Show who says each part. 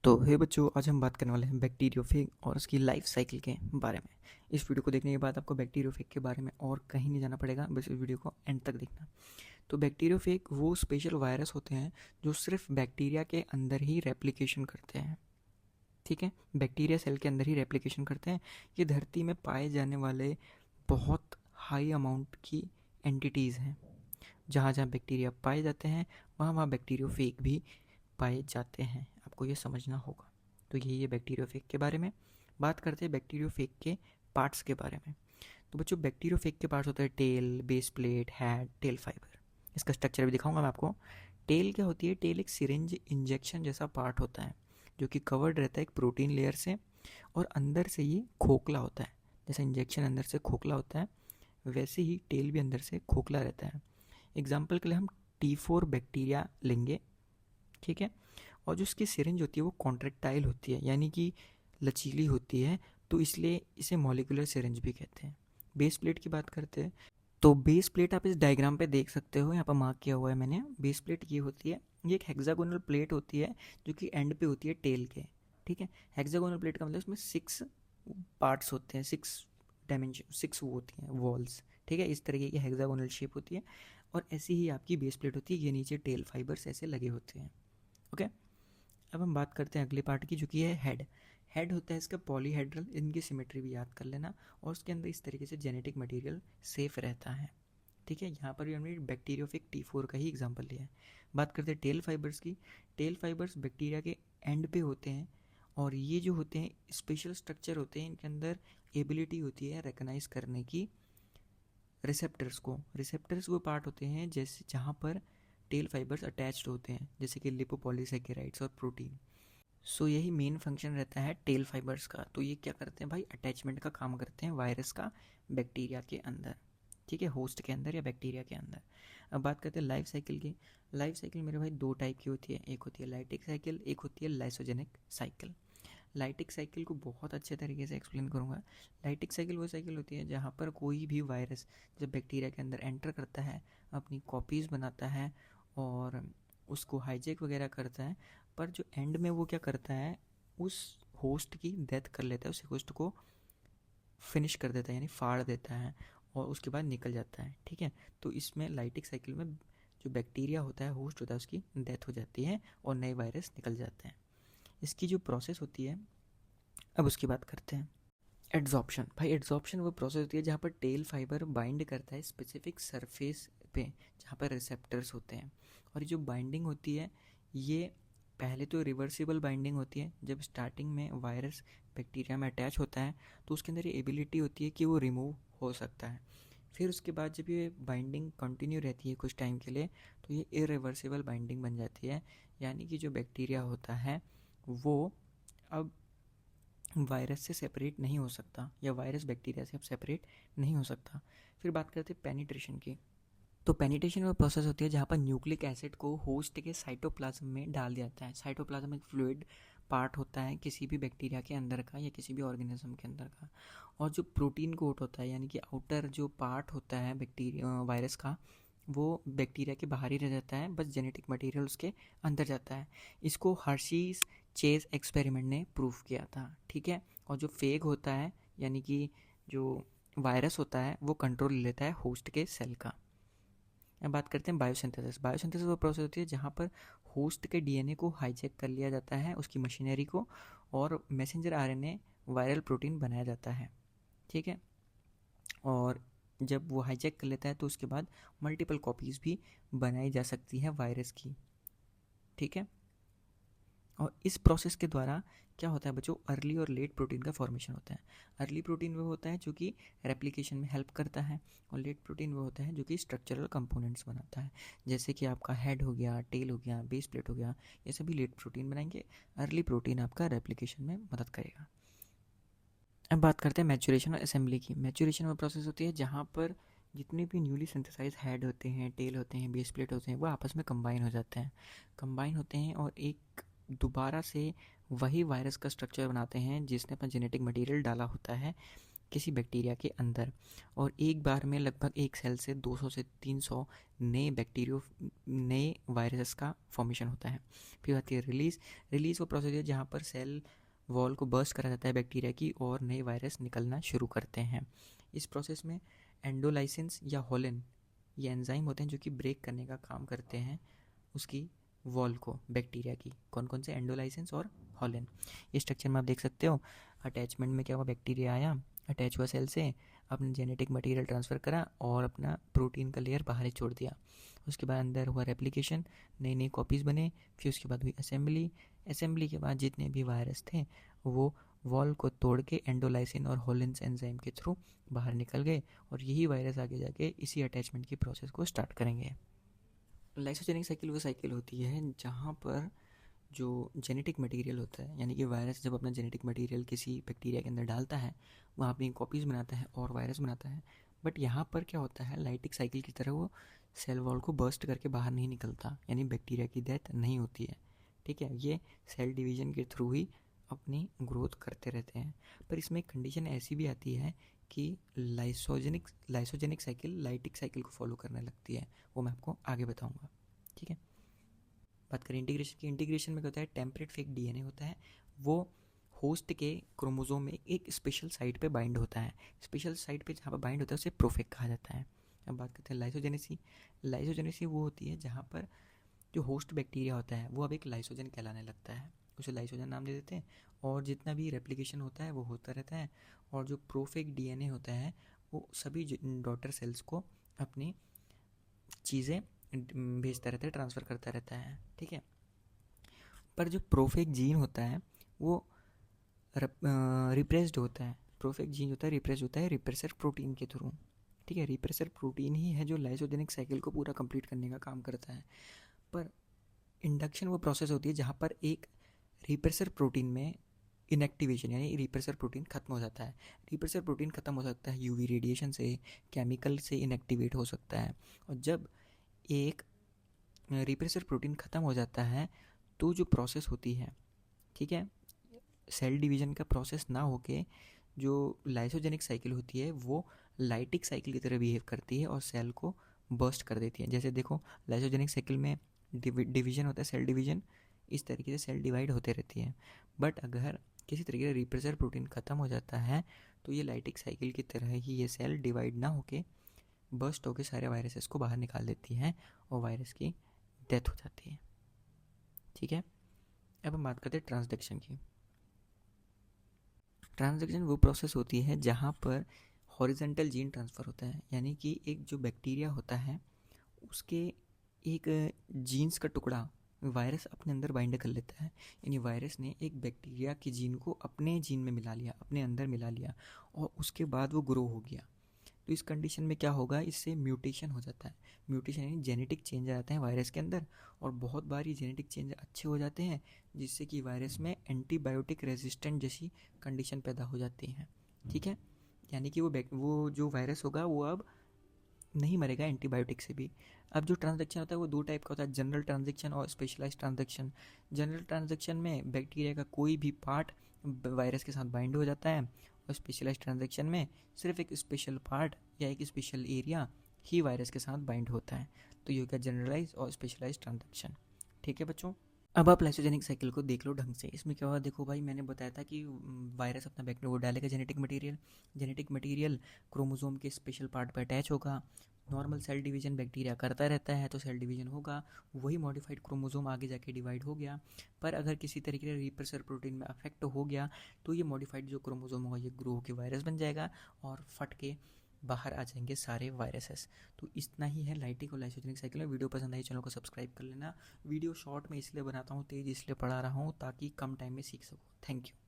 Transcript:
Speaker 1: तो हे बच्चों, आज हम बात करने वाले हैं बैक्टीरियोफेज और उसकी लाइफ साइकिल के बारे में। इस वीडियो को देखने के बाद आपको बैक्टीरियोफेज के बारे में और कहीं नहीं जाना पड़ेगा, बस इस वीडियो को एंड तक देखना। तो बैक्टीरियोफेज वो स्पेशल वायरस होते हैं जो सिर्फ बैक्टीरिया के अंदर ही रेप्लिकेशन करते हैं। ठीक है, बैक्टीरिया सेल के अंदर ही रेप्लिकेशन करते हैं। ये धरती में पाए जाने वाले बहुत हाई अमाउंट की एंटिटीज़ हैं। जहाँ जहाँ बैक्टीरिया पाए जाते हैं वहाँ वहाँ बैक्टीरियोफेज भी पाए जाते हैं। आपको ये समझना होगा। तो यही है बैक्टीरियोफेज के बारे में। बात करते हैं बैक्टीरियोफेज के पार्ट्स के बारे में। तो बच्चों, बैक्टीरियोफेज के पार्ट्स होते हैं tail, base plate, head, tail fiber. इसका स्ट्रक्चर भी दिखाऊंगा मैं आपको। टेल क्या होती है? टेल एक सिरिंज इंजेक्शन जैसा पार्ट होता है जो कि कवर्ड रहता है एक प्रोटीन लेयर से, और अंदर से ये खोखला होता है। जैसा इंजेक्शन अंदर से खोखला होता है वैसे ही टेल भी अंदर से खोखला रहता है। एग्जाम्पल के लिए हम T4 बैक्टीरिया लेंगे, ठीक है। और जो इसकी सिरिंज होती है वो कॉन्ट्रेक्टाइल होती है, यानी कि लचीली होती है, तो इसलिए इसे मॉलिक्यूलर सिरिंज भी कहते हैं। बेस प्लेट की बात करते हैं तो बेस प्लेट आप इस डायग्राम पे देख सकते हो, यहाँ पर मार्क किया हुआ है मैंने। बेस प्लेट ये होती है, ये एक हेक्सागोनल प्लेट होती है जो कि एंड पे होती है टेल के, ठीक है। हेक्सागोनल प्लेट का मतलब इसमें 6 पार्ट्स होते हैं, 6 डायमेंशन, 6 वो होती हैं वॉल्स, ठीक है। इस तरीके की हेक्सागोनल शेप होती है और ऐसी ही आपकी बेस प्लेट होती है। ये नीचे टेल फाइबर्स ऐसे लगे होते हैं, ओके। अब हम बात करते हैं अगले पार्ट की, जो कि है हेड। हेड होता है इसका पॉलीहेड्रल, इनकी सिमेट्री भी याद कर लेना। और उसके अंदर इस तरीके से जेनेटिक मटेरियल सेफ रहता है, ठीक है। यहाँ पर भी हमने बैक्टीरियोफेज T4 का ही एग्जांपल लिया है। बात करते हैं टेल फाइबर्स की। टेल फाइबर्स बैक्टीरिया के एंड पे होते हैं और ये जो होते हैं स्पेशल स्ट्रक्चर होते हैं। इनके अंदर एबिलिटी होती है रिकग्नाइज करने की रिसेप्टर्स को। रिसेप्टर्स वो पार्ट होते हैं जैसे जहाँ पर टेल फाइबर्स अटैच्ड होते हैं, जैसे कि लिपोपॉलीसेकेराइड्स और प्रोटीन। सो यही मेन फंक्शन रहता है टेल फाइबर्स का। तो ये क्या करते हैं भाई? अटैचमेंट का काम करते हैं वायरस का बैक्टीरिया के अंदर, ठीक है, होस्ट के अंदर या बैक्टीरिया के अंदर। अब बात करते हैं लाइफ साइकिल की। लाइफ साइकिल मेरे भाई दो टाइप की होती है, एक होती है लाइटिक साइकिल, एक होती है लाइसोजेनिक साइकिल। लाइटिक साइकिल को बहुत अच्छे तरीके से एक्सप्लेन करूँगा। लाइटिक साइकिल वो साइकिल होती है जहाँ पर कोई भी वायरस जब बैक्टीरिया के अंदर एंटर करता है, अपनी कॉपीज़ बनाता है और उसको हाईजैक वगैरह करता है, पर जो एंड में वो क्या करता है, उस होस्ट की डेथ कर लेता है, उस होस्ट को फिनिश कर देता है, यानी फाड़ देता है और उसके बाद निकल जाता है, ठीक है। तो इसमें लाइटिक साइकिल में जो बैक्टीरिया होता है, होस्ट होता है, उसकी डेथ हो जाती है और नए वायरस निकल जाते हैं। इसकी जो प्रोसेस होती है, अब उसकी बात करते हैं। एड्जॉर्प्शन। भाई एड्जॉर्प्शन वो प्रोसेस होती है जहाँ पर टेल फाइबर बाइंड करता है स्पेसिफिक सरफेस पे जहाँ पर रिसेप्टर्स होते हैं। और ये जो बाइंडिंग होती है ये पहले तो रिवर्सिबल बाइंडिंग होती है। जब स्टार्टिंग में वायरस बैक्टीरिया में अटैच होता है तो उसके अंदर ये एबिलिटी होती है कि वो रिमूव हो सकता है। फिर उसके बाद जब ये बाइंडिंग कंटिन्यू रहती है कुछ टाइम के लिए तो ये इरिवर्सिबल बाइंडिंग बन जाती है, यानी कि जो बैक्टीरिया होता है वो अब वायरस से सेपरेट नहीं हो सकता, या वायरस बैक्टीरिया से अब सेपरेट नहीं हो सकता। फिर बात करते हैं पेनिट्रेशन की। तो पेनिट्रेशन वो प्रोसेस होती है जहाँ पर न्यूक्लिक एसिड को होस्ट के साइटोप्लाज्म में डाल दिया जाता है। साइटोप्लाज्म एक फ्लूइड पार्ट होता है किसी भी बैक्टीरिया के अंदर का या किसी भी ऑर्गेनिज्म के अंदर का। और जो प्रोटीन कोट होता है, यानी कि आउटर जो पार्ट होता है बैक्टीरिया वायरस का, वो बैक्टीरिया के बाहर ही रह जाता है, बस जेनेटिक मटेरियल उसके अंदर जाता है। इसको हर्शीज चेज एक्सपेरिमेंट ने प्रूव किया था, ठीक है। और जो फेग होता है, यानी कि जो वायरस होता है, वो कंट्रोल ले लेता है होस्ट के सेल का। अब बात करते हैं बायोसिंथेसिस। बायोसिंथेसिस वो प्रोसेस होती है जहाँ पर होस्ट के डीएनए को हाईजैक कर लिया जाता है, उसकी मशीनरी को, और मैसेंजर आरएनए वायरल प्रोटीन बनाया जाता है, ठीक है। और जब वो हाईजैक कर लेता है तो उसके बाद मल्टीपल कॉपीज़ भी बनाई जा सकती हैं वायरस की, ठीक है। और इस प्रोसेस के द्वारा क्या होता है बच्चों? अर्ली और लेट प्रोटीन का फॉर्मेशन होता है। अर्ली प्रोटीन वो होता है जो कि रेप्लिकेशन में हेल्प करता है, और लेट प्रोटीन वो होता है जो कि स्ट्रक्चरल कंपोनेंट्स बनाता है। जैसे कि आपका हेड हो गया, टेल हो गया, बेस प्लेट हो गया, ये सभी लेट प्रोटीन बनाएंगे। अर्ली प्रोटीन आपका रेप्लिकेशन में मदद करेगा। अब बात करते हैं मैच्योरेशन और असेंबली की। मैच्योरेशन वो प्रोसेस होती है जहाँ पर जितने भी न्यूली सिंथेसाइज हेड होते हैं, टेल होते हैं, बेस प्लेट होते हैं, वो आपस में कंबाइन हो जाते हैं। कंबाइन होते हैं और एक दोबारा से वही वायरस का स्ट्रक्चर बनाते हैं जिसने अपना जेनेटिक मटेरियल डाला होता है, किसी बैक्टीरिया के अंदर, और एक बार में लगभग एक सेल से 200 से 300 नए वायरस का फॉर्मेशन होता है। फिर आती है रिलीज़ वो प्रोसेस है जहाँ पर सेल वॉल को बर्स्ट करा जाता है बैक्टीरिया की और नए वायरस निकलना शुरू करते हैं। इस प्रोसेस में एंडोलाइसिस या होलिन ये एंजाइम होते हैं जो कि ब्रेक करने का काम करते हैं उसकी वॉल को, बैक्टीरिया की। कौन कौन से? एंडोलाइसिस और होलिन। इस स्ट्रक्चर में आप देख सकते हो, अटैचमेंट में क्या हुआ, बैक्टीरिया आया, अटैच हुआ सेल से, अपने जेनेटिक मटेरियल ट्रांसफ़र करा और अपना प्रोटीन का लेयर बाहर ही छोड़ दिया। उसके बाद अंदर हुआ रेप्लिकेशन, नई नई कॉपीज़ बने। फिर उसके बाद हुई असेंबली के बाद जितने भी वायरस थे वो वॉल को तोड़ के एंडोलाइसिन और होलिन्स एंजाइम के थ्रू बाहर निकल गए, और यही वायरस आगे जाके इसी अटैचमेंट की प्रोसेस को स्टार्ट करेंगे। लाइसोजेनिक साइकिल वो साइकिल होती है जहाँ पर जो जेनेटिक मटेरियल होता है, यानी कि वायरस जब अपना जेनेटिक मटेरियल किसी बैक्टीरिया के अंदर डालता है, वहाँ अपनी कॉपीज़ बनाता है और वायरस बनाता है। बट यहाँ पर क्या होता है, लाइटिक साइकिल की तरह वो सेल वॉल को बर्स्ट करके बाहर नहीं निकलता, यानी बैक्टीरिया की डेथ नहीं होती है। ठीक है, ये सेल डिवीजन के थ्रू ही अपनी ग्रोथ करते रहते हैं। पर इसमें एक कंडीशन ऐसी भी आती है कि लाइसोजेनिक साइकिल लाइटिक साइकिल को फॉलो करने लगती है, वो मैं आपको आगे बताऊँगा। ठीक है, बात करें इंटीग्रेशन की। इंटीग्रेशन में क्या होता है, टेम्परेट फेक डीएनए होता है, वो होस्ट के क्रोमोसोम में एक स्पेशल साइट पे बाइंड होता है। स्पेशल साइट पे जहाँ पर बाइंड होता है उसे प्रोफेक कहा जाता है। अब बात करते हैं लाइसोजेनेसी वो होती है जहाँ पर जो होस्ट बैक्टीरिया होता है वो अब एक लाइसोजन कहलाने लगता है, उसे लाइसोजन नाम दे देते हैं, और जितना भी रेप्लिकेशन होता है वो होता रहता है, और जो प्रोफेक डीएनए होता है वो सभी डॉटर सेल्स को अपनी चीज़ें भेजता रहता है, ट्रांसफ़र करता रहता है। ठीक है, पर जो प्रोफेक जीन होता है वो रिप्रेस्ड होता है। प्रोफेक जीन होता है रिप्रेस होता है रिप्रेसर प्रोटीन के थ्रू। ठीक है, रिप्रेसर प्रोटीन ही है जो लाइसोजेनिक साइकिल को पूरा कंप्लीट करने का काम करता है। पर इंडक्शन वो प्रोसेस होती है जहाँ पर एक रिप्रेसर प्रोटीन में इनएक्टिवेशन, यानी रिप्रेसर प्रोटीन खत्म हो जाता है। रिप्रेसर प्रोटीन खत्म हो सकता है यूवी रेडिएशन से, केमिकल से इनएक्टिवेट हो सकता है, और जब एक रिप्रेसर प्रोटीन ख़त्म हो जाता है तो जो प्रोसेस होती है, ठीक है, सेल डिवीज़न का प्रोसेस ना होके जो लाइसोजेनिक साइकिल होती है वो लाइटिक साइकिल की तरह बिहेव करती है और सेल को बर्स्ट कर देती है। जैसे देखो, लाइसोजेनिक साइकिल में डिवीज़न होता है, सेल डिवीज़न, इस तरीके से सेल डिवाइड होते रहती है। बट अगर किसी तरीके से रिप्रेसर प्रोटीन ख़त्म हो जाता है तो ये लाइटिक साइकिल की तरह ही ये सेल डिवाइड ना होके बर्स्ट होकर सारे वायरसेस को बाहर निकाल देती हैं और वायरस की डेथ हो जाती है। ठीक है, अब हम बात करते हैं ट्रांसडक्शन की। ट्रांसडक्शन वो प्रोसेस होती है जहाँ पर हॉरिजेंटल जीन ट्रांसफ़र होता है, यानी कि एक जो बैक्टीरिया होता है उसके एक जीन्स का टुकड़ा वायरस अपने अंदर बाइंड कर लेता है, यानी वायरस ने एक बैक्टीरिया के जीन को अपने जीन में मिला लिया, अपने अंदर मिला लिया, और उसके बाद वो ग्रो हो गया। तो इस कंडीशन में क्या होगा, इससे म्यूटेशन हो जाता है। म्यूटेशन यानी जेनेटिक चेंज आ जाते हैं वायरस के अंदर, और बहुत बार ये जेनेटिक चेंज अच्छे हो जाते हैं जिससे कि वायरस में एंटीबायोटिक रेजिस्टेंट जैसी कंडीशन पैदा हो जाती है। ठीक है, यानी कि वो जो वायरस होगा वो अब नहीं मरेगा एंटीबायोटिक से भी। अब जो ट्रांजैक्शन होता है वो दो टाइप का होता है, जनरल ट्रांजैक्शन और स्पेशलाइज्ड ट्रांजैक्शन। जनरल ट्रांजैक्शन में बैक्टीरिया का कोई भी पार्ट वायरस के साथ बाइंड हो जाता है, और स्पेशलाइज्ड ट्रांजैक्शन में सिर्फ एक स्पेशल पार्ट या एक स्पेशल एरिया ही वायरस के साथ बाइंड होता है। तो ये हो गया जनरलाइज और स्पेशलाइज्ड ट्रांजैक्शन। ठीक है बच्चों, अब आप लाइसोजेनिक साइकिल को देख लो ढंग से। इसमें क्या हुआ, देखो भाई, मैंने बताया था कि वायरस अपना बैक्टीरिया वो डालेगा जेनेटिक मटेरियल क्रोमोसोम के स्पेशल पार्ट पर अटैच होगा। नॉर्मल सेल डिवीजन बैक्टीरिया करता रहता है तो सेल डिवीजन होगा, वही मॉडिफाइड क्रोमोसोम आगे जाके डिवाइड हो गया। पर अगर किसी तरीके से रिप्रेसर प्रोटीन में अफेक्ट हो गया तो ये मॉडिफाइड जो क्रोमोसोम होगा ये ग्रो होकर वायरस बन जाएगा और फट के बाहर आ जाएंगे सारे वायरसेस। तो इतना ही है लाइटिक और लाइसोजेनिक साइकिल में। वीडियो पसंद आई चैनल को सब्सक्राइब कर लेना। वीडियो शॉर्ट में इसलिए बनाता हूँ, तेज़ इसलिए पढ़ा रहा हूँ ताकि कम टाइम में सीख सको। Thank you.